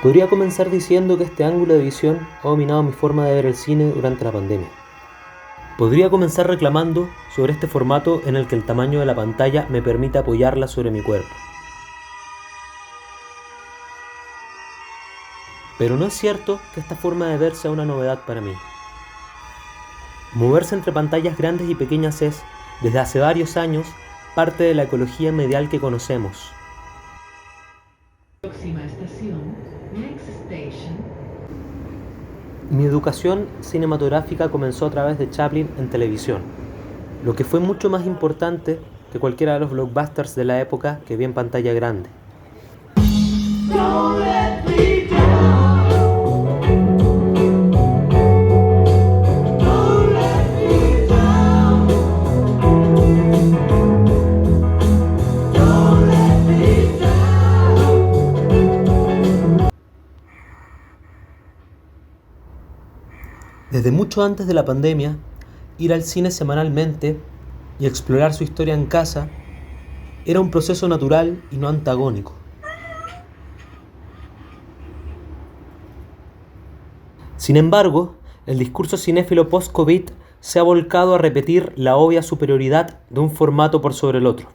Podría comenzar diciendo que este ángulo de visión ha dominado mi forma de ver el cine durante la pandemia. Podría comenzar reclamando sobre este formato en el que el tamaño de la pantalla me permite apoyarla sobre mi cuerpo. Pero no es cierto que esta forma de ver sea una novedad para mí. Moverse entre pantallas grandes y pequeñas es, desde hace varios años, parte de la ecología medial que conocemos. Próxima estación, next station. Mi educación cinematográfica comenzó a través de Chaplin en televisión, lo que fue mucho más importante que cualquiera de los blockbusters de la época que vi en pantalla grande. Don't let me down. Don't let me down. Don't let me down. Desde mucho antes de la pandemia, ir al cine semanalmente y explorar su historia en casa era un proceso natural y no antagónico. Sin embargo, el discurso cinéfilo post-COVID se ha volcado a repetir la obvia superioridad de un formato por sobre el otro.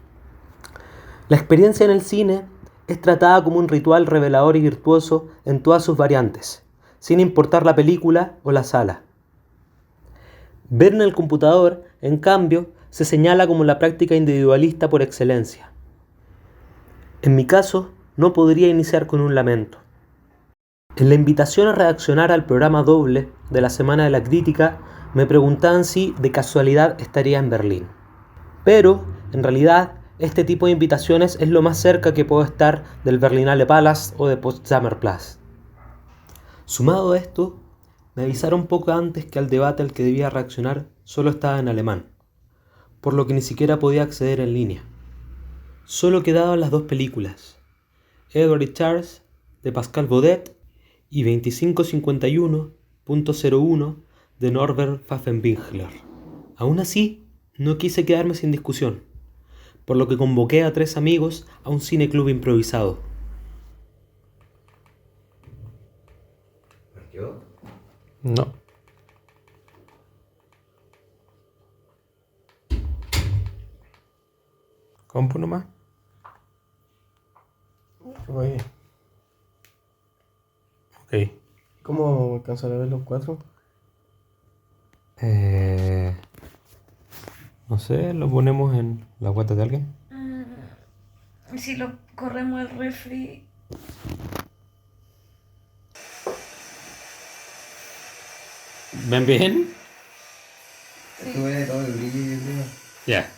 La experiencia en el cine es tratada como un ritual revelador y virtuoso en todas sus variantes, sin importar la película o la sala. Ver en el computador, en cambio, se señala como la práctica individualista por excelencia. En mi caso, no podría iniciar con un lamento. En la invitación a reaccionar al programa doble de la Semana de la Crítica, me preguntaban si de casualidad estaría en Berlín. Pero, en realidad, este tipo de invitaciones es lo más cerca que puedo estar del Berlinale Palace o de Potsdamer Platz. Sumado a esto, me avisaron poco antes que al debate al que debía reaccionar solo estaba en alemán, por lo que ni siquiera podía acceder en línea. Solo quedaban las dos películas, Edward y Charles, de Pascal Baudet, y 2551.01 de Norbert Pfaffenbingler. Aún así, no quise quedarme sin discusión, por lo que convoqué a 3 amigos a un cineclub improvisado. ¿Yo? No. Compu nomás. Oye. Ok. ¿Cómo vamos a alcanzar a ver los 4? No sé, lo ponemos en la guata de alguien. Si lo corremos el refri. ¿Ven bien? Esto es todo el brillo, yo creo. Ya.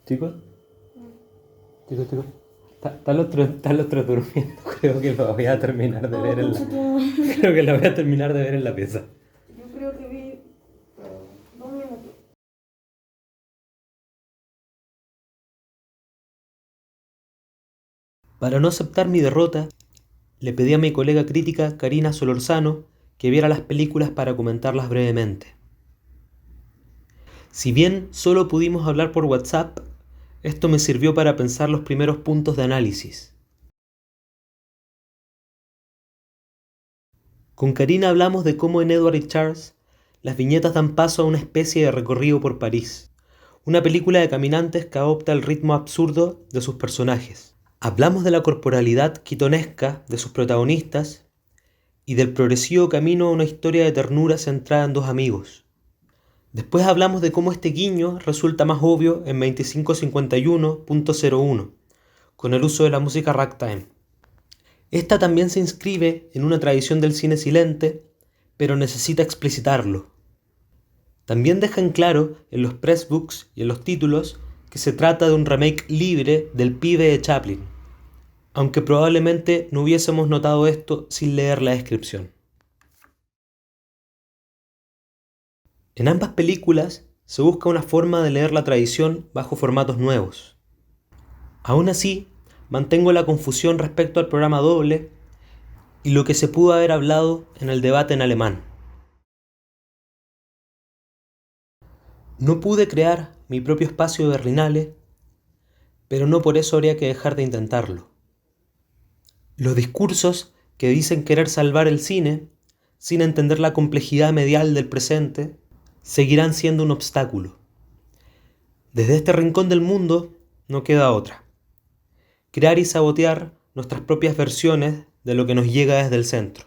Chicos, está el otro durmiendo. Creo que lo voy a terminar de ver en la... Creo que lo voy a terminar de ver en la pieza. Yo creo que vi 2 minutos. Para no aceptar mi derrota, le pedí a mi colega crítica Karina Solorzano que viera las películas para comentarlas brevemente. Si bien solo pudimos hablar por WhatsApp, esto me sirvió para pensar los primeros puntos de análisis. Con Karina hablamos de cómo en Edward y Charles las viñetas dan paso a una especie de recorrido por París, una película de caminantes que adopta el ritmo absurdo de sus personajes. Hablamos de la corporalidad quitonesca de sus protagonistas y del progresivo camino a una historia de ternura centrada en 2 amigos. Después hablamos de cómo este guiño resulta más obvio en 2551.01, con el uso de la música ragtime. Esta también se inscribe en una tradición del cine silente, pero necesita explicitarlo. También deja en claro en los pressbooks y en los títulos que se trata de un remake libre del Pibe de Chaplin, aunque probablemente no hubiésemos notado esto sin leer la descripción. En ambas películas se busca una forma de leer la tradición bajo formatos nuevos. Aún así, mantengo la confusión respecto al programa doble y lo que se pudo haber hablado en el debate en alemán. No pude crear mi propio espacio de Berlinale, pero no por eso habría que dejar de intentarlo. Los discursos que dicen querer salvar el cine, sin entender la complejidad medial del presente, seguirán siendo un obstáculo. Desde este rincón del mundo no queda otra: crear y sabotear nuestras propias versiones de lo que nos llega desde el centro.